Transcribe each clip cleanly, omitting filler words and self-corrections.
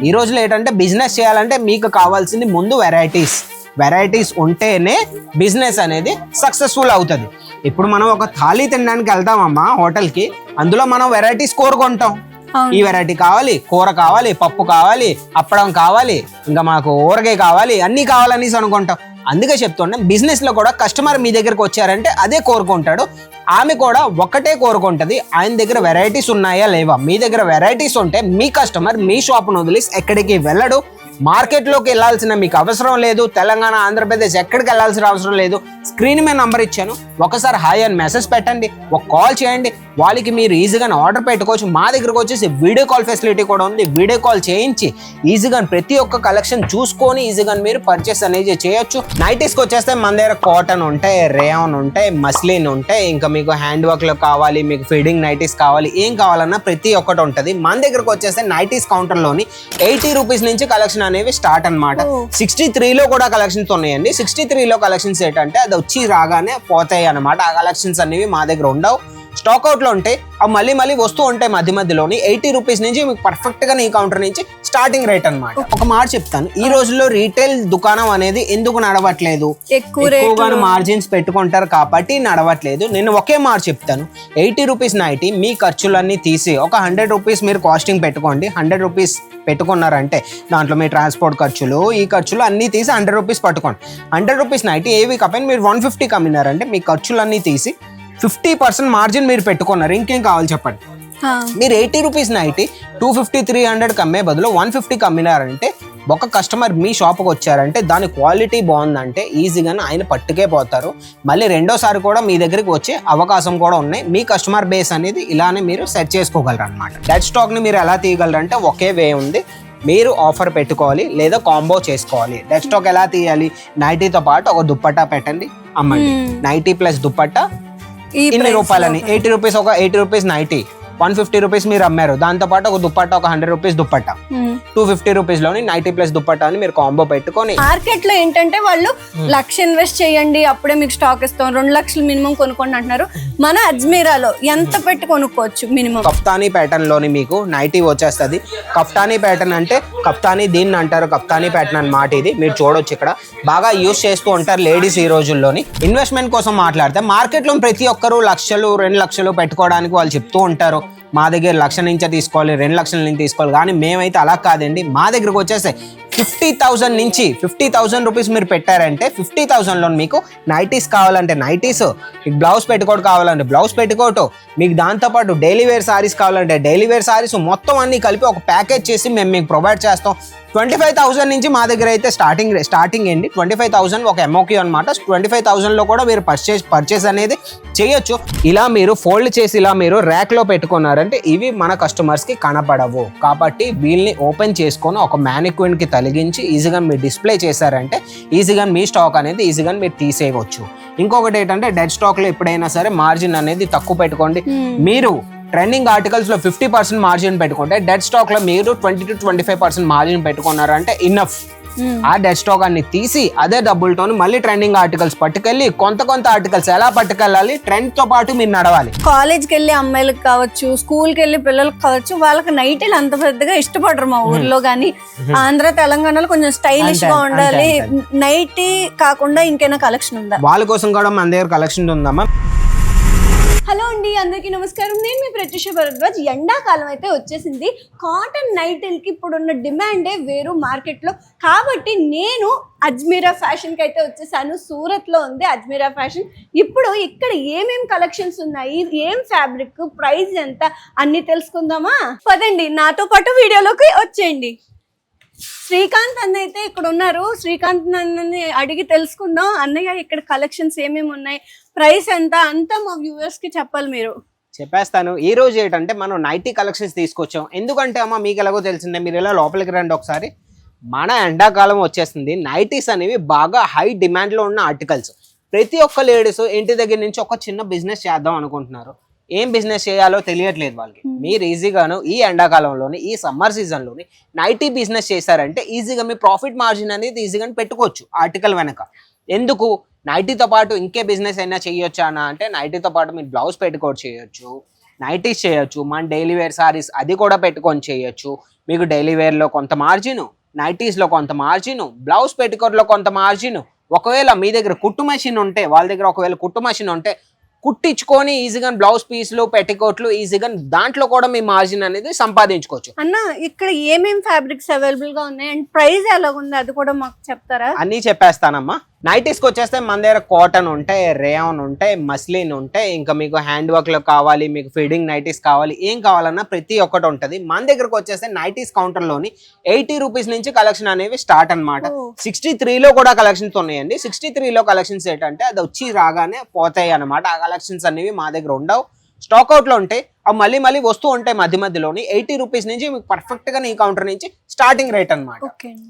ఈ రోజులో ఏంటంటే బిజినెస్ చేయాలంటే మీకు కావాల్సింది ముందు వెరైటీస్ ఉంటేనే బిజినెస్ అనేది సక్సెస్ఫుల్ అవుతుంది. ఇప్పుడు మనం ఒక థాలీ తినడానికి వెళ్తామమ్మా హోటల్కి, అందులో మనం వెరైటీస్ కోరుకుంటాం. ఈ వెరైటీ కావాలి, కూర కావాలి, పప్పు కావాలి, అప్పడం కావాలి, ఇంకా మాకు ఊరగాయ కావాలి, అన్నీ కావాలనేసి అనుకుంటాం. అందుకే చెప్తుండే బిజినెస్ లో కూడా కస్టమర్ మీ దగ్గరకు వచ్చారంటే అదే కోరుకుంటాడు. ఆమె కూడా ఒకటే కోరుకుంటది, ఆయన దగ్గర వెరైటీస్ ఉన్నాయా లేవా. మీ దగ్గర వెరైటీస్ ఉంటే మీ కస్టమర్ మీ షాప్ను వదిలేసి ఎక్కడికి వెళ్ళడు. మార్కెట్లోకి వెళ్ళాల్సిన మీకు అవసరం లేదు. తెలంగాణ, ఆంధ్రప్రదేశ్ ఎక్కడికి వెళ్ళాల్సిన అవసరం లేదు. స్క్రీన్ మీద నంబర్ ఇచ్చాను, ఒకసారి హాయ్ అని మెసేజ్ పెట్టండి, ఒక కాల్ చేయండి, వాళ్ళకి మీరు ఈజీగా ఆర్డర్ పెట్టుకోవచ్చు. మా దగ్గరకు వచ్చేసి వీడియో కాల్ ఫెసిలిటీ కూడా ఉంది. వీడియో కాల్ చేయించి ఈజీగా ప్రతి ఒక్క కలెక్షన్ చూసుకొని ఈజీగా మీరు పర్చేస్ అనేది చేయొచ్చు. నైటీస్కి వచ్చేస్తే మన దగ్గర కాటన్ ఉంటాయి, రేయాన్ ఉంటాయి, మస్లిన్ ఉంటాయి, ఇంకా మీకు హ్యాండ్ వర్క్ లో కావాలి, మీకు ఫీడింగ్ నైటీస్ కావాలి, ఏం కావాలన్నా ప్రతి ఒక్కటి ఉంటుంది. మన దగ్గరకు వచ్చేస్తే నైటీస్ కౌంటర్ లోని 80 రూపీస్ నుంచి కలెక్షన్ అనేవి స్టార్ట్ అనమాట. 63లో కూడా కలెక్షన్స్ ఉన్నాయండి. 63లో కలెక్షన్స్ ఏంటంటే అది వచ్చి రాగానే పోతాయి అనమాట. ఆ కలెక్షన్స్ అనేవి మా దగ్గర ఉండవు, స్టాక్ అవుట్ లో ఉంటాయి. అవి మళ్ళీ వస్తూ ఉంటాయి మధ్యలోని. 80 రూపీస్ నుంచి మీకు పర్ఫెక్ట్ గా ఈ కౌంటర్ నుంచి స్టార్టింగ్ రేట్ అనమాట. ఒక మాట చెప్తాను, ఈ రోజుల్లో రీటైల్ దుకాణం అనేది ఎందుకు నడవట్లేదు, ఎక్కువగా మార్జిన్స్ పెట్టుకుంటారు కాబట్టి నడవట్లేదు. నేను ఒకే మాట చెప్తాను, 80 రూపీస్ నైటీ మీ ఖర్చులన్నీ తీసి ఒక 100 రూపీస్ మీరు కాస్టింగ్ పెట్టుకోండి. 100 రూపీస్ పెట్టుకున్నారంటే దాంట్లో మీ ట్రాన్స్పోర్ట్ ఖర్చులు, ఈ ఖర్చులు అన్నీ తీసి 100 రూపీస్ పట్టుకోండి. 100 రూపీస్ నైటీ ఏవి కప్పిన మీరు 150 కమ్మినారంటే మీ ఖర్చులన్నీ తీసి 50% మార్జిన్ మీరు పెట్టుకున్నారు. ఇంకేం కావాలి చెప్పండి. మీరు 80 రూపీస్ నైటీ 250, 300 కమ్మే బదులు 150 కమ్మినారంటే ఒక కస్టమర్ మీ షాప్కి వచ్చారంటే దాని క్వాలిటీ బాగుందంటే ఈజీగా ఆయన పట్టుకే పోతారు. మళ్ళీ రెండోసారి కూడా మీ దగ్గరికి వచ్చే అవకాశం కూడా ఉన్నాయి. మీ కస్టమర్ బేస్ అనేది ఇలానే మీరు సెట్ చేసుకోగలరు అనమాట. డెడ్ స్టాక్ని మీరు ఎలా తీయగలరంటే ఒకే వే ఉంది, మీరు ఆఫర్ పెట్టుకోవాలి లేదా కాంబో చేసుకోవాలి. డెడ్ స్టాక్ ఎలా తీయాలి, నైటీతో పాటు ఒక దుప్పట్టా పెట్టండి, అమ్మండి. నైటీ ప్లస్ దుప్పట్టా ఇన్ని రూపాయలని 80 రూపీస్, ఒక 80 రూపీస్ నైటీ 150 రూపీస్ మీరు అమ్మారు, దాంతో పాటు ఒక దుప్పట్టా ఒక 100 రూపీస్ దుప్పట్టా 250 రూపీస్ లోని నైటీ ప్లస్ దుప్పట్టా అని మీరు కాంబో పెట్టుకొని. మార్కెట్ లో ఏంటంటే వాళ్ళు 1,00,000 ఇన్వెస్ట్ చేయండి అప్పుడే మీకు స్టాక్ ఇస్తాం, 2 లక్షలు మినిమం కొనుక్కోండి అంటున్నారు. మన అజ్మీరాలో ఎంత పెట్టి కొనుక్కోవచ్చు మినిమం? కఫ్తానీ ప్యాటర్న్ లోని మీకు నైటీ వచ్చేస్తుంది. కఫ్తానీ ప్యాటర్న్ అంటే కఫ్తానీ దీన్ని అంటారు, కఫ్తానీ ప్యాటర్న్ అన్నమాట. ఇది మీరు చూడొచ్చు, ఇక్కడ బాగా యూస్ చేస్తూ ఉంటారు లేడీస్ ఈ రోజుల్లోని. ఇన్వెస్ట్మెంట్ కోసం మాట్లాడితే మార్కెట్ లో ప్రతి ఒక్కరు 1,00,000, 2 లక్షలు పెట్టుకోవడానికి వాళ్ళు చెప్తూ ఉంటారు. మా దగ్గర 1,00,000 నుంచి తీసుకోవాలి, 2 లక్షల నుంచి తీసుకోవాలి. కానీ మేమైతే అలా కాదండి. మా దగ్గరకు వచ్చేస్తే 50,000 నుంచి 50,000 రూపీస్ మీరు పెట్టారంటే 50,000లో మీకు నైటీస్ కావాలంటే నైటీస్, మీకు బ్లౌజ్ పెట్టుకోవడం కావాలంటే బ్లౌజ్ పెట్టుకోవటం, మీకు దాంతోపాటు డైలీ వేర్ సారీస్ కావాలంటే డైలీ వేర్ సారీస్, మొత్తం అన్ని కలిపి ఒక ప్యాకేజ్ చేసి మేము మీకు ప్రొవైడ్ చేస్తాం. 25,000 నుంచి మా దగ్గర అయితే స్టార్టింగ్ అండి. 25,000 ఒక ఎంఓక్యూ అనమాట. 25,000లో కూడా మీరు పర్చేస్ అనేది చేయొచ్చు. ఇలా మీరు ఫోల్డ్ చేసి ఇలా మీరు ర్యాక్ లో పెట్టుకున్నారంటే ఇవి మన కస్టమర్స్ కి కనపడవు. కాబట్టి వీళ్ళని ఓపెన్ చేసుకొని ఒక మ్యానిక్విన్ కి తొలగించి ఈజీగా మీరు డిస్ప్లే చేశారంటే ఈజీగా మీ స్టాక్ అనేది ఈజీగా మీరు తీసేయవచ్చు. ఇంకొకటి ఏంటంటే డెడ్ స్టాక్ లో ఎప్పుడైనా సరే మార్జిన్ అనేది తక్కువ పెట్టుకోండి. మీరు ట్రెండింగ్ ఆర్టికల్స్ లో 50% మార్జిన్ పెట్టుకుంటే డెడ్ స్టాక్ లో మీరు 20 to 25% మార్జిన్ పెట్టుకున్నారంటే ఇన్నఫ్. ఆ డెడ్ స్టాక్ అన్ని తీసి అదే డబ్బులతో మళ్ళీ ట్రెండింగ్ ఆర్టికల్స్ పట్టుకెళ్ళి కొంత ఆర్టికల్స్ ఎలా పట్టుకెళ్ళాలి, ట్రెండ్ తో పాటు మీరు నడవాలి. కాలేజ్కి వెళ్ళి అమ్మాయిలకు కావచ్చు, స్కూల్కి వెళ్ళి పిల్లలకు కావచ్చు, వాళ్ళకి నైటీలు అంత పెద్దగా ఇష్టపడరు మా ఊర్లో. కానీ ఆంధ్ర తెలంగాణలో కొంచెం స్టైలిష్ గా ఉండాలి. నైటీ కాకుండా ఇంకేనా కలెక్షన్ ఉందా? వాళ్ళ కోసం కూడా మన దగ్గర కలెక్షన్ ఉందమ్మా. హలో అండి, అందరికీ నమస్కారం. నేను మీ ప్రత్యూష భరద్వాజ్. ఎండాకాలం అయితే వచ్చేసింది. కాటన్ నైటీలకి ఇప్పుడున్న డిమాండే వేరు మార్కెట్లో. కాబట్టి నేను అజ్మీరా ఫ్యాషన్కి అయితే వచ్చేసాను. సూరత్లో ఉంది అజ్మీరా ఫ్యాషన్. ఇప్పుడు ఇక్కడ ఏమేం కలెక్షన్స్ ఉన్నాయి, ఏం ఫ్యాబ్రిక్, ప్రైస్ ఎంత అన్ని తెలుసుకుందామా? పదండి నాతో పాటు వీడియోలోకి వచ్చేయండి. శ్రీకాంత్ అన్న అయితే ఇక్కడ ఉన్నారు. శ్రీకాంత్ అన్నని అడిగి తెలుసుకుందాం. అన్నయ్య ఇక్కడ కలెక్షన్స్ ఏమేమి ఉన్నాయి, ప్రైస్ ఎంత అంతా మా వ్యూవర్స్ కి చెప్పాలి. మీరు చెప్పేస్తాను. ఈ రోజు ఏంటంటే మనం నైటీ కలెక్షన్స్ తీసుకొచ్చాం. ఎందుకంటే అమ్మ మీకు ఎలాగో తెలిసిందే, మీరు ఎలా లోపలికి రండి ఒకసారి. మన ఎండాకాలం వచ్చేస్తుంది. నైటీస్ అనేవి బాగా హై డిమాండ్ లో ఉన్న ఆర్టికల్స్. ప్రతి ఒక్క లేడీస్ ఇంటి దగ్గర నుంచి ఒక చిన్న బిజినెస్ చేద్దాం అనుకుంటున్నారు. ఏం బిజినెస్ చేయాలో తెలియట్లేదు వాళ్ళకి. మీరు ఈజీగాను ఈ ఎండాకాలంలోని ఈ సమ్మర్ సీజన్లోని నైటీ బిజినెస్ చేశారంటే ఈజీగా మీ ప్రాఫిట్ మార్జిన్ అనేది ఈజీగా పెట్టుకోవచ్చు ఆర్టికల్ వెనక. ఎందుకు నైటీతో పాటు ఇంకే బిజినెస్ అయినా చేయొచ్చా అన్న అంటే నైటీతో పాటు మీరు బ్లౌజ్ పెట్టుకోవచ్చు, చేయొచ్చు, నైటీస్ చేయొచ్చు, మన డైలీ వేర్ సారీస్ అది కూడా పెట్టుకొని చేయొచ్చు. మీకు డైలీ వేర్లో కొంత మార్జిన్, నైటీస్లో కొంత మార్జిన్, బ్లౌజ్ పెట్టికోట్లో కొంత మార్జిన్. ఒకవేళ మీ దగ్గర కుట్టు మెషిన్ ఉంటే, వాళ్ళ దగ్గర ఒకవేళ కుట్టు మెషిన్ ఉంటే కుట్టించుకొని ఈజీగా బ్లౌజ్ పీస్లు పెట్టికోట్లు ఈజీగా దాంట్లో కూడా మీ మార్జిన్ అనేది సంపాదించుకోవచ్చు. అన్న ఇక్కడ ఏమేం ఫ్యాబ్రిక్స్ అవైలబుల్ గా ఉన్నాయి అండ్ ప్రైస్ ఎలా ఉంది అది కూడా మాకు చెప్తారా? అన్నీ చెప్పేస్తానమ్మా. నైటీస్కి వచ్చేస్తే మన దగ్గర కాటన్ ఉంటాయి, రేయాన్ ఉంటాయి, మస్లిన్ ఉంటాయి, ఇంకా మీకు హ్యాండ్ వర్క్ లో కావాలి, మీకు ఫీడింగ్ నైటీస్ కావాలి, ఏం కావాలన్నా ప్రతి ఒక్కటి ఉంటుంది. మన దగ్గరకు వచ్చేస్తే నైటీస్ కౌంటర్ లోని 80 రూపీస్ నుంచి కలెక్షన్ అనేవి స్టార్ట్ అనమాట. 63లో కూడా కలెక్షన్స్ ఉన్నాయండి. 63లో కలెక్షన్స్ ఏంటంటే అది వచ్చి రాగానే పోతాయి అనమాట. ఆ కలెక్షన్స్ అనేవి మా దగ్గర ఉండవు, స్టాక్ అవుట్ లో ఉంటాయి. అవి మళ్ళీ మళ్ళీ వస్తూ ఉంటాయి మధ్య మధ్యలోని. 80 రూపీస్ నుంచి మీకు పర్ఫెక్ట్ గా ఈ కౌంటర్ నుంచి స్టార్టింగ్ రేట్ అనమాట.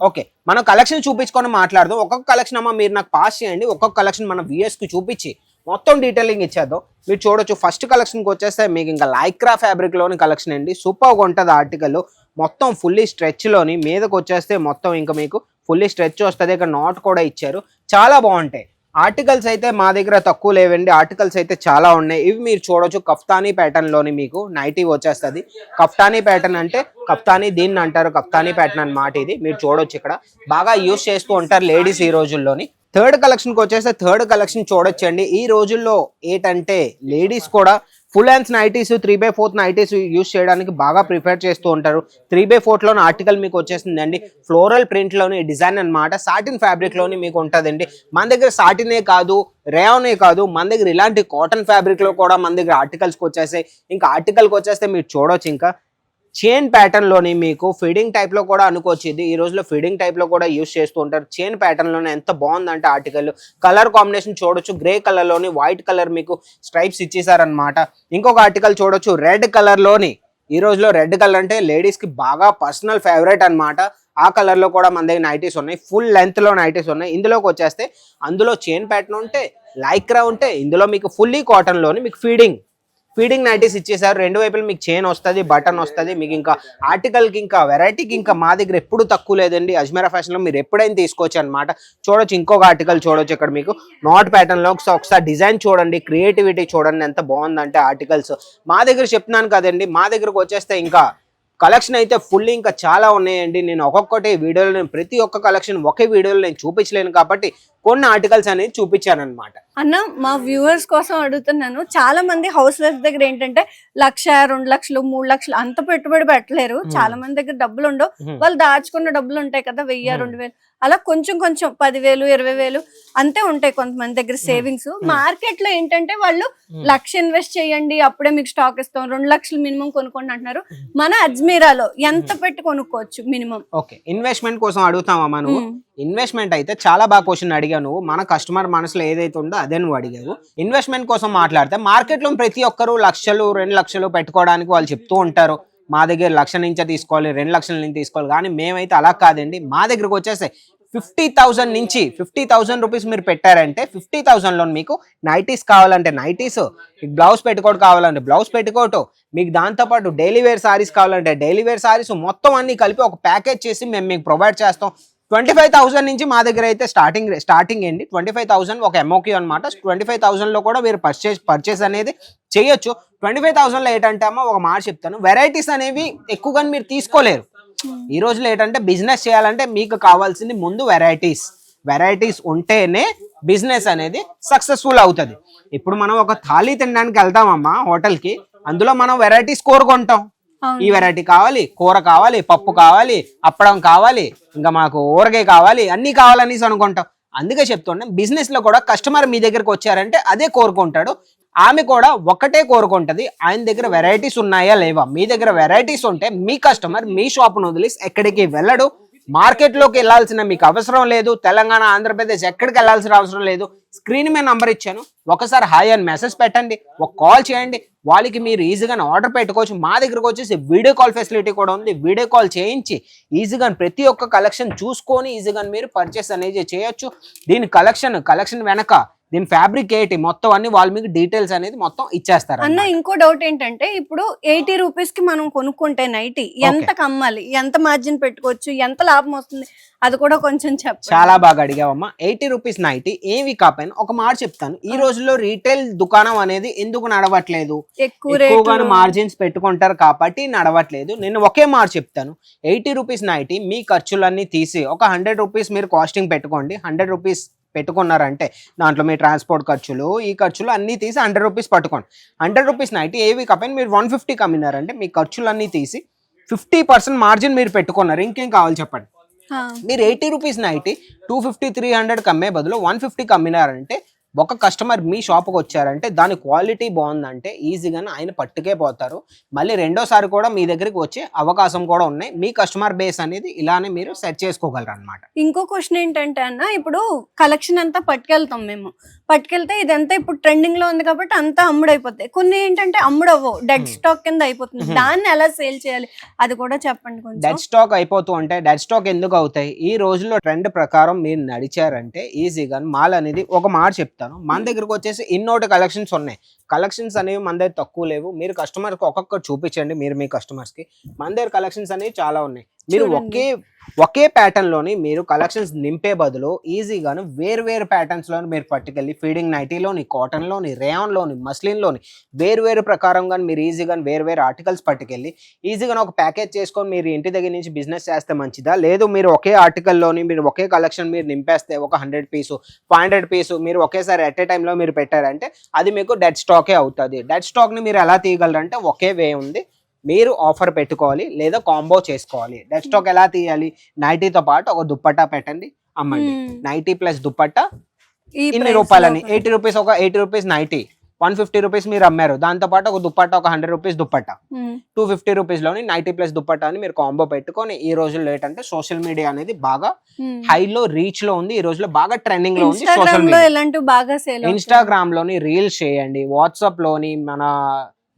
ఓకే, మనం కలెక్షన్ చూపించుకొని మాట్లాడదాం. ఒక్కొక్క కలెక్షన్ అమ్మా మీరు నాకు పాస్ చేయండి. ఒక్కొక్క కలెక్షన్ మన వ్యూయర్స్ కి చూపించి మొత్తం డీటెయిలింగ్ ఇచ్చేద్దాం. మీరు చూడొచ్చు. ఫస్ట్ కలెక్షన్కి వచ్చేస్తే మీకు ఇంకా లైక్రా ఫ్యాబ్రిక్ లోని కలెక్షన్ అండి. సూపర్గా ఉంటుంది ఆర్టికల్. మొత్తం ఫుల్లీ స్ట్రెచ్ లోని మీదకి వచ్చేస్తే మొత్తం ఇంకా మీకు ఫుల్లీ స్ట్రెచ్ వస్తుంది. ఇక్కడ నాట్ కూడా ఇచ్చారు, చాలా బాగుంటాయి. ఆర్టికల్స్ అయితే మా దగ్గర తక్కువ లేవండి, ఆర్టికల్స్ అయితే చాలా ఉన్నాయి. ఇవి మీరు చూడొచ్చు. కఫ్తానీ ప్యాటర్న్ లోని మీకు నైటీ వచ్చేస్తుంది. కఫ్తానీ ప్యాటర్న్ అంటే కఫ్తానీ దీన్ని అంటారు, కఫ్తానీ ప్యాటర్న్ అన్నమాట. ఇది మీరు చూడొచ్చు, ఇక్కడ బాగా యూస్ చేస్తూ ఉంటారు లేడీస్ ఈ రోజుల్లోని. థర్డ్ కలెక్షన్కి వచ్చేస్తే థర్డ్ కలెక్షన్ చూడొచ్చండి. ఈ రోజుల్లో ఏంటంటే లేడీస్ కూడా full hands nighties, 3/4 nighties use చేయడానికి బాగా ప్రిఫర్ చేస్తూ ఉంటారు. 3/4లోని ఆర్టికల్ మీకు వచ్చేసిందండి. ఫ్లోరల్ ప్రింట్లోని డిజైన్ అనమాట. సాటిన్ ఫ్యాబ్రిక్లోని మీకు ఉంటుందండి. మన దగ్గర సాటినే కాదు, రేయానే కాదు, మన దగ్గర ఇలాంటి కాటన్ ఫ్యాబ్రిక్లో కూడా మన దగ్గర ఆర్టికల్స్కి వచ్చేసాయి. ఇంకా ఆర్టికల్కి వచ్చేస్తే మీరు చూడొచ్చు, ఇంకా చైన్ ప్యాటర్న్ లోని మీకు ఫీడింగ్ టైప్ లో కూడా అనుకోవచ్చు. ఇది ఈ రోజులో ఫీడింగ్ టైప్ లో కూడా యూస్ చేస్తూ ఉంటారు. చైన్ ప్యాటర్న్ లోనే ఎంత బాగుందంటే ఆర్టికల్. కలర్ కాంబినేషన్ చూడొచ్చు. గ్రే కలర్ లోని వైట్ కలర్ మీకు స్ట్రైప్స్ ఇచ్చేసారనమాట. ఇంకొక ఆర్టికల్ చూడొచ్చు రెడ్ కలర్ లోని. ఈ రోజులో రెడ్ కలర్ అంటే లేడీస్ కి బాగా పర్సనల్ ఫేవరెట్ అనమాట. ఆ కలర్ లో కూడా మన దగ్గర నైటీస్ ఉన్నాయి. ఫుల్ లెంత్ లో నైటీస్ ఉన్నాయి. ఇందులోకి వచ్చేస్తే అందులో చైన్ ప్యాటర్న్ ఉంటే, లైక్రా ఉంటే, ఇందులో మీకు ఫుల్లీ కాటన్ లోని మీకు ఫీడింగ్ నైటీస్ ఇచ్చేసారు. రెండు వైపులు మీకు చైన్ వస్తుంది, బటన్ వస్తుంది. మీకు ఇంకా ఆర్టికల్కి ఇంకా వెరైటీకి ఇంకా మా దగ్గర ఎప్పుడు తక్కువ లేదండి. అజ్మీరా ఫ్యాషన్లో మీరు ఎప్పుడైనా తీసుకోవచ్చు అనమాట. చూడొచ్చు, ఇంకొక ఆర్టికల్ చూడొచ్చు. ఇక్కడ మీకు నాట్ ప్యాటర్న్లో ఒకసారి డిజైన్ చూడండి, క్రియేటివిటీ చూడండి ఎంత బాగుందంటే ఆర్టికల్స్. మా దగ్గర చెప్తున్నాను కదండి, మా దగ్గరకు వచ్చేస్తే ఇంకా కలెక్షన్ అయితే ఫుల్ ఇంకా చాలా ఉన్నాయండి. నేను ఒక్కొక్కటి వీడియోలో ప్రతి ఒక్క కలెక్షన్ ఒకే వీడియోలో నేను చూపించలేను కాబట్టి కొన్ని ఆర్టికల్స్ అనేది చూపించాను అనమాట. అన్న, మా వ్యూవర్స్ కోసం అడుగుతున్నాను. చాలా మంది హౌస్ వైఫ్ దగ్గర ఏంటంటే 1,00,000, 2,00,000, 3,00,000 అంత పెట్టుబడి పెట్టలేరు. చాలా మంది దగ్గర డబ్బులు ఉండవు. వాళ్ళు దాచుకున్న డబ్బులు ఉంటాయి కదా, 1,000, 2,000 అలా కొంచెం 10,000, 20,000 అంతే ఉంటాయి కొంతమంది దగ్గర సేవింగ్స్. మార్కెట్ లో ఏంటంటే వాళ్ళు 1,00,000 ఇన్వెస్ట్ చేయండి అప్పుడే మీకు స్టాక్ ఇస్తాం, 2,00,000 మినిమం కొనుక్కోండి అంటున్నారు. మన అజ్మీరాలో ఎంత పెట్టి కొనుక్కోవచ్చు మినిమం? ఓకే, ఇన్వెస్ట్మెంట్ కోసం అడుగుతామా నువ్వు? ఇన్వెస్ట్మెంట్ అయితే చాలా బాగా క్వశ్చన్ అడిగావు నువ్వు. మన కస్టమర్ మనసులో ఏదైతే ఉందో అదే నువ్వు అడిగావు. ఇన్వెస్ట్మెంట్ కోసం మాట్లాడితే మార్కెట్ లో ప్రతి ఒక్కరు 1,00,000, 2,00,000 పెట్టుకోవడానికి వాళ్ళు చెప్తూ ఉంటారు. మా దగ్గర 1,00,000 నుంచే తీసుకోవాలి, 2,00,000 నుంచి తీసుకోవాలి. కానీ మేమైతే అలా కాదండి. మా దగ్గరకు వచ్చేస్తే 50,000 నుంచి 50,000 రూపీస్ మీరు పెట్టారంటే 50,000లో మీకు నైటీస్ కావాలంటే నైటీస్, మీకు బ్లౌజ్ పెట్టుకోట్ కావాలంటే బ్లౌజ్ పెట్టుకోటు, మీకు దాంతోపాటు డైలీ వేర్ సారీస్ కావాలంటే డైలీ వేర్ సారీస్ మొత్తం అన్ని కలిపి ఒక ప్యాకేజ్ చేసి మేము మీకు ప్రొవైడ్ చేస్తాం. 25,000 నుంచి మా దగ్గర అయితే స్టార్టింగ్ అండి. 25,000 ఒక ఎంఓక్యూ అనమాట. 25,000లో కూడా మీరు పర్చేస్ అనేది చేయొచ్చు. 25,000లో ఏంటంటే అమ్మ ఒక మాట చెప్తాను, వెరైటీస్ అనేవి ఎక్కువగా మీరు తీసుకోలేరు. ఈ రోజులో ఏంటంటే బిజినెస్ చేయాలంటే మీకు కావాల్సింది ముందు వెరైటీస్ ఉంటేనే బిజినెస్ అనేది సక్సెస్ఫుల్ అవుతుంది. ఇప్పుడు మనం ఒక థాలీ తినడానికి వెళ్తామమ్మా హోటల్కి, అందులో మనం వెరైటీస్ కోరుకుంటాం. ఈ వెరైటీ కావాలి, కూర కావాలి, పప్పు కావాలి, అప్పడం కావాలి, ఇంకా మాకు ఊరగాయ కావాలి, అన్ని కావాలనేసి అనుకుంటాం. అందుకే చెప్తుండే బిజినెస్ లో కూడా కస్టమర్ మీ దగ్గరకు వచ్చారంటే అదే కోరుకుంటాడు. ఆమె కూడా ఒక్కటే కోరుకుంటది, ఆయన దగ్గర వెరైటీస్ ఉన్నాయా లేవా. మీ దగ్గర వెరైటీస్ ఉంటే మీ కస్టమర్ మీ షాప్ను వదిలేసి ఎక్కడికి వెళ్ళడు. మార్కెట్ లోకి వెళ్ళాల్సిన మీకు అవసరం లేదు. తెలంగాణ, ఆంధ్రప్రదేశ్ ఎక్కడికి వెళ్ళాల్సిన అవసరం లేదు. స్క్రీన్ మీద నంబర్ ఇచ్చాను, ఒకసారి హాయ్ అని మెసేజ్ పెట్టండి, ఒక కాల్ చేయండి. వాళ్ళకి మీరు ఈజీగా ఆర్డర్ పెట్టుకోవచ్చు. మా దగ్గరకు వచ్చేసి వీడియో కాల్ ఫెసిలిటీ కూడా ఉంది. వీడియో కాల్ చేయించి ఈజీగా ప్రతి ఒక్క కలెక్షన్ చూసుకొని ఈజీగా మీరు పర్చేస్ అనేది చేయొచ్చు. దీని కలెక్షన్ వెనక దీని ఫ్యాబ్రిక్ ఏంటి మొత్తం అన్ని వాళ్ళు మీకు డీటెయిల్స్ అనేది మొత్తం ఇచ్చేస్తారు అన్న ఇంకో డౌట్ ఏంటంటే ఇప్పుడు 80 రూపీస్ కి మనం కొనుక్కుంటే నైటీ ఎంత కమ్మాలి, ఎంత మార్జిన్ పెట్టుకోవచ్చు, ఎంత లాభం వస్తుంది, అది కూడా కొంచెం చెప్పండి. చాలా బాగా అడిగావమ్మా. 80 రూపీస్ నైటీ ఏవి కాకపోయినా ఒక మాట చెప్తాను, ఈ రోజుల్లో రీటైల్ దుకాణం అనేది ఎందుకు నడవట్లేదు, ఎక్కువగా మార్జిన్స్ పెట్టుకుంటారు కాబట్టి నడవట్లేదు. నేను ఒకే మాట చెప్తాను, 80 రూపీస్ నైటీ మీ ఖర్చులన్నీ తీసి ఒక 100 రూపీస్ మీరు కాస్టింగ్ పెట్టుకోండి. 100 రూపీస్ పెట్టుకున్నారంటే దాంట్లో మీ ట్రాన్స్పోర్ట్ ఖర్చులు ఈ ఖర్చులు అన్నీ తీసి 100 రూపీస్ పట్టుకోండి. 100 రూపీస్ నైటీ ఏవి కాకపోయినా మీరు 150 కమ్మినారంటే మీ ఖర్చులన్నీ తీసి 50% మార్జిన్ మీరు పెట్టుకున్నారు. ఇంకేం కావాలి చెప్పండి. మీరు 80 రూపీస్ నైటీ 250 300 కమ్మే బదులు 150 కమ్మినారంటే ఒక కస్టమర్ మీ షాప్కి వచ్చారంటే దాని క్వాలిటీ బాగుందంటే ఈజీగానే ఆయన పట్టుకే పోతారు. మళ్ళీ రెండోసారి కూడా మీ దగ్గరికి వచ్చే అవకాశం కూడా ఉన్నాయి. మీ కస్టమర్ బేస్ అనేది ఇలానే మీరు సెట్ చేసుకోగలరు అనమాట. ఇంకో క్వశ్చన్ ఏంటంటే అన్న, ఇప్పుడు కలెక్షన్ అంతా పట్టుకెళ్తాం మేము, పట్టుకెళ్తే ఇదంతా ఇప్పుడు ట్రెండింగ్ లో ఉంది కాబట్టి అంతా అమ్ముడైపోతాయి. కొన్ని ఏంటంటే అమ్ముడవ్వవు, డెడ్ స్టాక్ కింద అయిపోతుంది. దాన్ని ఎలా సేల్ చేయాలి అది కూడా చెప్పండి కొంచెం. డెడ్ స్టాక్ అయిపోతూ ఉంటే డెడ్ స్టాక్ ఎందుకు అవుతాయి, ఈ రోజుల్లో ట్రెండ్ ప్రకారం మీరు నడిచారంటే ఈజీగా మాల్ అనేది ఒక మాట చెప్తాను, మన దగ్గరకు వచ్చేసి ఇన్నోటి కలెక్షన్స్ ఉన్నాయి. కలెక్షన్స్ అనేవి మన దగ్గర తక్కువ లేవు. మీరు కస్టమర్కి ఒక్కొక్కటి చూపించండి, మీరు మీ కస్టమర్స్ కి. మన దగ్గర కలెక్షన్స్ అనేవి చాలా ఉన్నాయి. మీరు ఒకే ప్యాటర్న్ లోని మీరు కలెక్షన్స్ నింపే బదులు ఈజీగాను వేరు ప్యాటర్న్స్ లోని మీరు పట్టుకెళ్ళి ఫీడింగ్ నైటీలోని, కాటన్ లోని, రేయాన్ లోని, మస్లిన్ లోని వేరు ప్రకారంగా మీరు ఈజీగా వేరు ఆర్టికల్స్ పట్టుకెళ్ళి ఈజీగా ఒక ప్యాకేజ్ చేసుకొని మీరు ఇంటి దగ్గర నుంచి బిజినెస్ చేస్తే మంచిదా, లేదు మీరు ఒకే ఆర్టికల్లోని మీరు ఒకే కలెక్షన్ మీరు నింపేస్తే ఒక 100 పీసు 500 పీసు మీరు ఒకేసారి ఎట్ ఏ టైంలో మీరు పెట్టారంటే అది మీకు డెడ్ స్టాకే అవుతుంది. డెడ్ స్టాక్ని మీరు ఎలా తీయగలరంటే ఒకే వే ఉంది, మీరు ఆఫర్ పెట్టుకోవాలి లేదా కాంబో చేసుకోవాలి. డెడ్ స్టాక్ ఎలా తీయాలి, నైటీతో పాటు ఒక దుప్పట్టా పెట్టండి, అమ్మండి. నైటీ ప్లస్ దుప్పట్టా ఇన్ని రూపాయలని 80 రూపీస్, ఒక 80 రూపీస్ నైటీ 150 రూపీస్ మీరు అమ్మారు, దాంతో పాటు ఒక దుప్పట్టా ఒక 100 రూపీస్ దుప్పట్టా 250 రూపీస్ లోని నైటీ ప్లస్ దుప్పట్టా అని మీరు కాంబో పెట్టుకొని, ఈ రోజుల్లో ఏంటంటే సోషల్ మీడియా అనేది బాగా హైలో రీచ్ లో ఉంది, ఈ రోజుల్లో బాగా ట్రెండింగ్ లో ఉంది. సోషల్ మీడియా ఇన్స్టాగ్రామ్ లోని రీల్స్ చేయండి, వాట్సాప్ లోని మన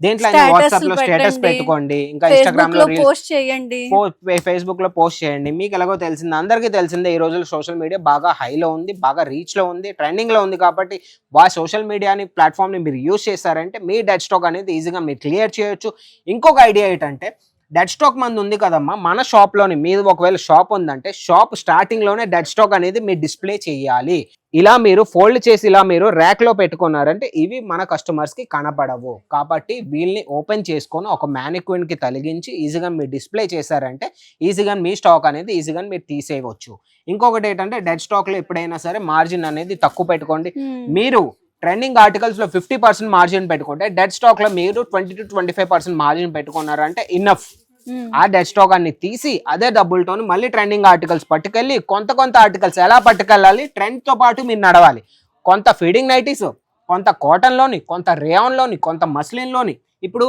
దేంట్లో వాట్సాప్ లో స్టేటస్ పెట్టుకోండి, ఇంకా ఇన్స్టాగ్రామ్ లో పోస్ట్ చేయండి, ఫేస్బుక్ లో పోస్ట్ చేయండి. మీకు ఎలాగో తెలిసింది, అందరికీ తెలిసిందే ఈ రోజుల్లో సోషల్ మీడియా బాగా హైలో ఉంది, బాగా రీచ్ లో ఉంది, ట్రెండింగ్ లో ఉంది. కాబట్టి సోషల్ మీడియాని ప్లాట్ఫామ్ ని మీరు యూజ్ చేశారంటే మీ డెడ్ స్టాక్ అనేది ఈజీగా మీరు క్లియర్ చేయొచ్చు. ఇంకొక ఐడియా ఏంటంటే డెడ్ స్టాక్ మంది ఉంది కదమ్మా, మన షాప్ లోని మీరు ఒకవేళ షాప్ ఉందంటే షాప్ స్టార్టింగ్ లోనే డెడ్ స్టాక్ అనేది మీరు డిస్ప్లే చేయాలి. ఇలా మీరు ఫోల్డ్ చేసి ఇలా మీరు ర్యాక్ లో పెట్టుకున్నారంటే ఇవి మన కస్టమర్స్ కి కనపడవు. కాబట్టి వీళ్ళని ఓపెన్ చేసుకొని ఒక మ్యానిక్విన్ కి తొలగించి ఈజీగా మీరు డిస్ప్లే చేశారంటే ఈజీగా మీ స్టాక్ అనేది ఈజీగా మీరు తీసేయవచ్చు. ఇంకొకటి ఏంటంటే డెడ్ స్టాక్ లో ఎప్పుడైనా సరే మార్జిన్ అనేది తక్కువ పెట్టుకోండి. మీరు ట్రెండింగ్ ఆర్టికల్స్ లో 50% మార్జిన్ పెట్టుకుంటే డెడ్ స్టాక్ లో మీరు 20 to 25% మార్జిన్ పెట్టుకున్నారంటే ఇన్నఫ్. ఆ డెడ్ స్టాక్ అన్ని తీసి అదే డబ్బులతో మళ్ళీ ట్రెండింగ్ ఆర్టికల్స్ పట్టుకెళ్ళి కొంత ఆర్టికల్స్ ఎలా పట్టుకెళ్ళాలి, ట్రెండ్ తో పాటు మీరు నడవాలి. కొంత ఫీడింగ్ నైటీస్, కొంత కాటన్ లోని, కొంత రేయాన్ లోని, కొంత మస్లిన్ లోని. ఇప్పుడు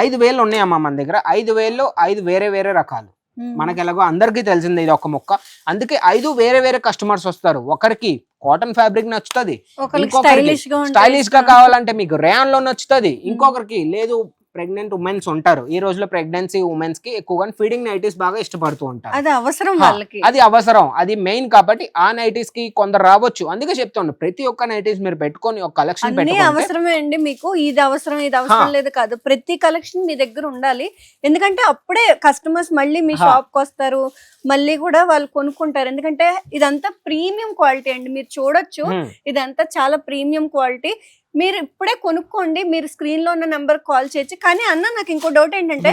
5,000 ఉన్నాయమ్మా మన దగ్గర, 5,000లో 5 వేరే రకాలు. మనకి ఎలాగో అందరికీ తెలిసిందే ఇది ఒక మొక్క, అందుకే 5 వేరే కస్టమర్స్ వస్తారు. ఒకరికి కాటన్ ఫ్యాబ్రిక్ నచ్చుతుంది, ఇంకొకరికి స్టైలిష్ గా కావాలంటే మీకు రేయాన్ లో నచ్చుతుంది, ఇంకొకరికి లేదు ప్రెగ్నెంట్ ఉమెన్స్ ఉంటారు. ఈ రోజులో ప్రెగ్నెన్సీ ఉమెన్స్ కి ఎక్కువగా ఫీడింగ్ నైటీస్ బాగా ఇష్టపడుతూ ఉంటారు. అది అవసరం వాళ్ళకి, అది అవసరం, అది మెయిన్. కాబట్టి ఆ నైటీస్ కి కొందరు రావచ్చు. అందుకే చెప్తాను ప్రతి ఒక్క నైటీస్ మీరు పెట్టుకొని ఒక కలెక్షన్ పెట్టుకోండి. అవసరమే అండి మీకు, ఇది అవసరం లేదు కాదు, ప్రతి కలెక్షన్ మీ దగ్గర ఉండాలి. ఎందుకంటే అప్పుడే కస్టమర్స్ మళ్ళీ మీ షాప్ కి వస్తారు, మళ్ళీ కూడా వాళ్ళు కొనుక్కుంటారు. ఎందుకంటే ఇదంతా ప్రీమియం క్వాలిటీ అండి, మీరు చూడొచ్చు ఇదంతా చాలా ప్రీమియం క్వాలిటీ. మీరు ఇప్పుడే కొనుక్కోండి, మీరు స్క్రీన్ లో ఉన్న నెంబర్ కాల్ చేయొచ్చు. కానీ అన్న నాకు ఇంకో డౌట్ ఏంటంటే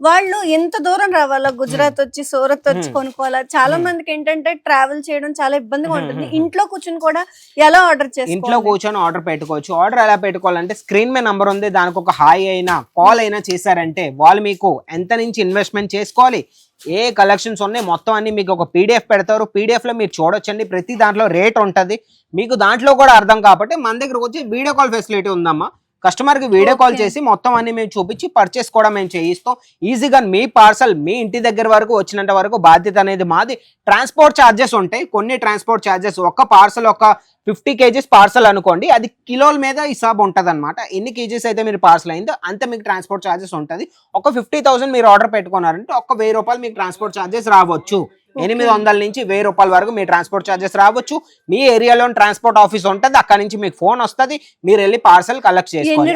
వాళ్ళు ఎంత దూరం రావాలా, గుజరాత్ వచ్చి సూరత్ వచ్చి కొనుక్కోవాలా? చాలా మందికి ఏంటంటే ట్రావెల్ చేయడం చాలా ఇబ్బందిగా ఉంటుంది. ఇంట్లో కూర్చొని కూడా ఎలా ఆర్డర్ చేసుకోవాలి? ఇంట్లో కూర్చొని ఆర్డర్ పెట్టుకోవచ్చు. ఆర్డర్ ఎలా పెట్టుకోవాలంటే స్క్రీన్ మీద నంబర్ ఉంది, దానికి ఒక హాయ్ అయినా కాల్ అయినా చేశారంటే వాళ్ళు మీకు ఎంత నుంచి ఇన్వెస్ట్మెంట్ చేసుకోవాలి, ఏ కలెక్షన్స్ ఉన్నాయి మొత్తం అన్ని మీకు ఒక పీడిఎఫ్ పెడతారు. పీడిఎఫ్ లో మీరు చూడొచ్చండి, ప్రతి దాంట్లో రేట్ ఉంటది మీకు, దాంట్లో కూడా అర్థం. కాబట్టి మన దగ్గరకు వచ్చి వీడియో కాల్ ఫెసిలిటీ ఉందమ్మా, కస్టమర్ కి వీడియో కాల్ చేసి మొత్తం అన్ని మేము చూపించి పర్చేస్ కూడా మేము చేయిస్తాం. ఈజీగా మీ పార్సల్ మీ ఇంటి దగ్గర వరకు వచ్చినంత వరకు బాధ్యత అనేది మాది. ట్రాన్స్పోర్ట్ ఛార్జెస్ ఉంటాయి, కొన్ని ట్రాన్స్పోర్ట్ ఛార్జెస్. ఒక పార్సల్ ఒక 50 kgs పార్సల్ అనుకోండి, అది కిలోల మీద హిసాబ్ ఉంటుంది అనమాట. ఎన్ని కేజీస్ అయితే మీరు పార్సల్ అయిందో అంతే మీకు ట్రాన్స్పోర్ట్ ఛార్జెస్ ఉంటుంది. ఒక 50,000 మీరు ఆర్డర్ పెట్టుకున్నారంటే ఒక 1,000 రూపాయలు మీకు ట్రాన్స్పోర్ట్ ఛార్జెస్ రావచ్చు. 800 నుంచి 1000 రూపాయల వరకు మీ ట్రాన్స్పోర్ట్ ఛార్జెస్ రావచ్చు. మీ ఏరియాలో ట్రాన్స్పోర్ట్ ఆఫీస్ ఉంటుంది, అక్కడ నుంచి మీకు ఫోన్ వస్తుంది, మీరు వెళ్ళి పార్సల్ కలెక్ట్ చేసుకోవాలి.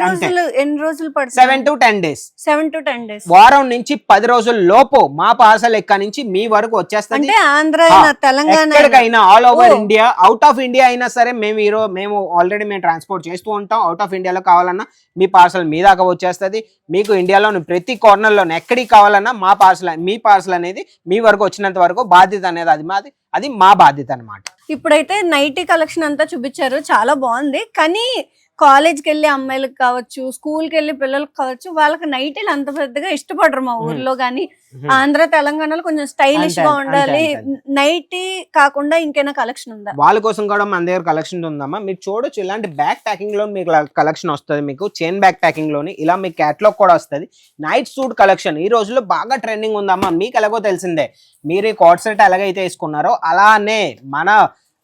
ఎన్ని రోజులు పడుతుంది? 7 to 10 days. 7 to 10 days. వారం నుంచి 10 రోజుల లోపు మా పార్సల్ ఎక్కడి నుంచి మీ వరకు వచ్చేస్తుంది. అంటే ఆంధ్ర తెలంగాణ ఎక్కడికైనా all over India, out of India అయినా సరే మేము ఆల్రెడీ మేము ట్రాన్స్పోర్ట్ చేస్తూ ఉంటాం. అవుట్ ఆఫ్ ఇండియాలో కావాలన్నా మీ పార్సల్ మీ దాకా వచ్చేస్తుంది. మీకు ఇండియాలోని ప్రతి కార్నర్లో ఎక్కడికి కావాలన్నా మీ పార్సల్ అనేది మీ వరకు వచ్చినంత వరకు బాధ్యత అనేది అది మా బాధ్యత అన్నమాట. ఇప్పుడైతే నైటీ కలెక్షన్ అంతా చూపించారు, చాలా బాగుంది. కానీ కాలేజ్కి వెళ్ళే అమ్మాయిలకు కావచ్చు, స్కూల్కి వెళ్ళే పిల్లలకు కావచ్చు, వాళ్ళకి నైటీలు అంత పెద్దగా ఇష్టపడరు మా ఊర్లో. కానీ ఆంధ్ర తెలంగాణలో కొంచెం స్టైలిష్ గా ఉండాలి. నైటీ కాకుండా ఇంకేనా కలెక్షన్ ఉందా? వాళ్ళ కోసం కూడా మన దగ్గర కలెక్షన్ ఉందమ్మా. మీరు చూడొచ్చు, ఇలాంటి బ్యాక్ ప్యాకింగ్ లో మీకు కలెక్షన్ వస్తుంది. మీకు చైన్ బ్యాక్ ప్యాకింగ్ లోని ఇలా మీకు క్యాటలాగ్ కూడా వస్తుంది. నైట్ సూట్ కలెక్షన్ ఈ రోజుల్లో బాగా ట్రెండింగ్ ఉందమ్మా. మీకు ఎలాగో తెలిసిందే, మీరు ఈ కోట్ సెట్ ఎలాగైతే వేసుకున్నారో అలానే మన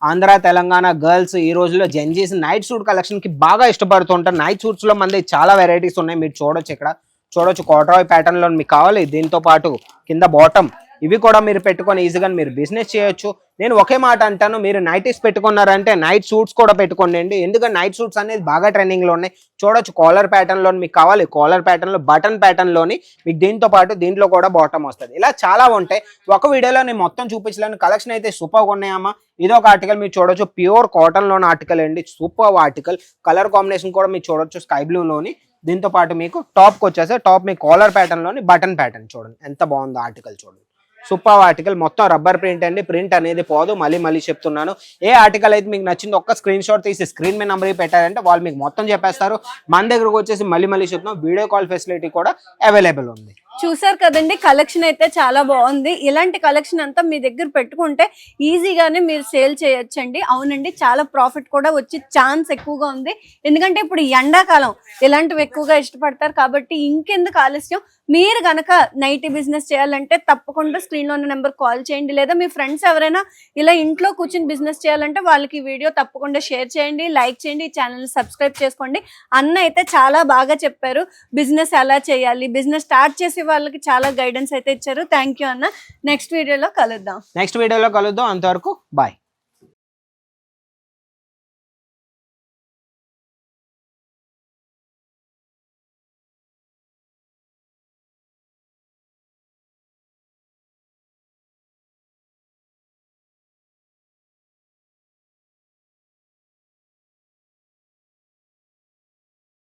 ఆంధ్ర తెలంగాణ గర్ల్స్ ఈ రోజుల్లో జెన్జీస్ నైట్ సూట్ కలెక్షన్ కి బాగా ఇష్టపడుతుంటారు. నైట్ సూట్స్ లో మన చాలా వెరైటీస్ ఉన్నాయి. మీరు చూడొచ్చు, ఇక్కడ చూడొచ్చు కాటరాయ్ ప్యాటర్న్ లో మీకు కావాలి. దీంతో పాటు కింద బాటమ్ ఇవి కూడా మీరు పెట్టుకొని ఈజీగా మీరు బిజినెస్ చేయొచ్చు. నేను ఒకే మాట అంటాను, మీరు నైటీస్ పెట్టుకున్నారంటే నైట్ సూట్స్ కూడా పెట్టుకోండి. ఎందుకంటే నైట్ సూట్స్ అనేది బాగా ట్రెండింగ్ లో ఉన్నాయి. చూడొచ్చు కాలర్ ప్యాటర్న్ లో మీకు కావాలి, కాలర్ ప్యాటర్న్ లో బటన్ ప్యాటర్న్ లోని మీకు దీంతో పాటు దీంట్లో కూడా బాటమ్ వస్తుంది. ఇలా చాలా ఉంటాయి. ఒక వీడియోలో నేను మొత్తం చూపించలేను. కలెక్షన్ అయితే సూపర్ ఉన్నాయమ్మా. ఇది ఒక ఆర్టికల్ మీరు చూడొచ్చు, ప్యూర్ కాటన్ లోని ఆర్టికల్ అండి, సూపర్ ఆర్టికల్. కలర్ కాంబినేషన్ కూడా మీరు చూడొచ్చు స్కై బ్లూ లోని. దీంతో పాటు మీకు టాప్ కి వచ్చేసి టాప్ మీకు కాలర్ ప్యాటర్న్ లోని బటన్ ప్యాటర్న్ చూడండి ఎంత బాగుందో ఆర్టికల్. చూడండి సూపర్ ఆర్టికల్, మొత్తం రబ్బర్ ప్రింట్ అండి. ప్రింట్ అనేది పోదు. మళ్ళీ చెప్తున్నాను, ఏ ఆర్టికల్ అయితే మీకు నచ్చిందో ఒక్క స్క్రీన్ షాట్ తీసి స్క్రీన్ మీద నెంబర్ పెట్టారంటే వాళ్ళు మీకు మొత్తం చెప్పేస్తారు. మన దగ్గరకు వచ్చేసి మళ్ళీ చెప్తున్నాం, వీడియో కాల్ ఫెసిలిటీ కూడా అవైలబుల్ ఉంది. చూసారు కదండి, కలెక్షన్ అయితే చాలా బాగుంది. ఇలాంటి కలెక్షన్ అంతా మీ దగ్గర పెట్టుకుంటే ఈజీగానే మీరు సేల్ చేయొచ్చండి. అవునండి, చాలా ప్రాఫిట్ కూడా వచ్చే ఛాన్స్ ఎక్కువగా ఉంది. ఎందుకంటే ఇప్పుడు ఎండాకాలం ఇలాంటివి ఎక్కువగా ఇష్టపడతారు. కాబట్టి ఇంకెందుకు ఆలస్యం, మీరు గనక నైటీ బిజినెస్ చేయాలంటే తప్పకుండా స్క్రీన్ లో ఉన్న నెంబర్ కాల్ చేయండి. లేదా మీ ఫ్రెండ్స్ ఎవరైనా ఇలా ఇంట్లో కూర్చొని బిజినెస్ చేయాలంటే వాళ్ళకి ఈ వీడియో తప్పకుండా షేర్ చేయండి, లైక్ చేయండి, ఈ ఛానల్ సబ్స్క్రైబ్ చేసుకోండి. అన్న అయితే చాలా బాగా చెప్పారు, బిజినెస్ ఎలా చేయాలి, బిజినెస్ స్టార్ట్ చేసి వాళ్ళకి చాలా గైడెన్స్ అయితే ఇచ్చారు. థ్యాంక్ యూ అన్న. నెక్స్ట్ వీడియోలో కలుద్దాం. అంతవరకు బాయ్.